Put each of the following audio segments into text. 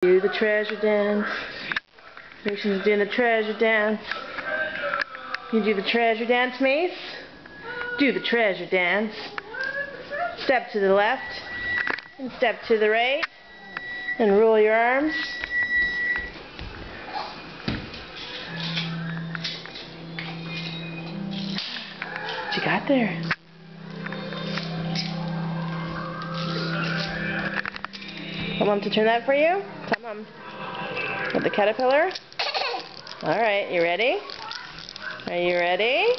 Do the treasure dance. Mason's doing the treasure dance. You do the treasure dance, Mace? Do the treasure dance. Step to the left and step to the right and roll your arms. What you got there? Want Mom to turn that for you? Tell Mom. With the caterpillar? Alright, you ready? Are you ready?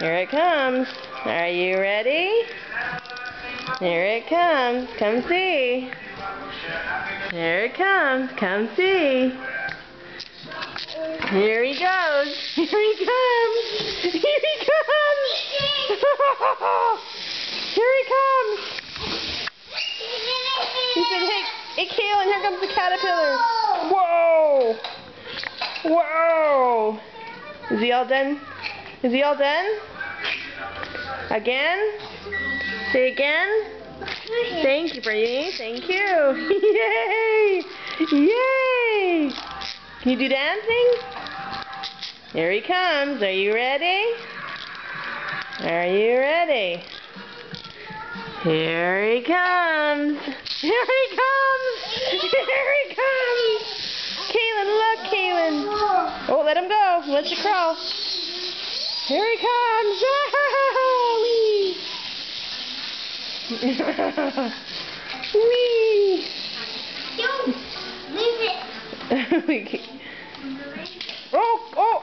Here it comes. Are you ready? Here it comes. Come see. Here it comes. Come see. Here he goes. Here he comes. Here he comes. Here he comes. He said, hey, Kaylin, here comes the caterpillar. Whoa. Whoa. Is he all done? Is he all done? Again? Say again. Thank you, Brady. Thank you. Yay! Yay! Can you do dancing? Here he comes. Are you ready? Are you ready? Here he comes. Here he comes. Here he comes. Kaylin, look, Kaylin. Oh, let him go. He wants to crawl. Here he comes. Wee. Don't leave it. Oh, oh.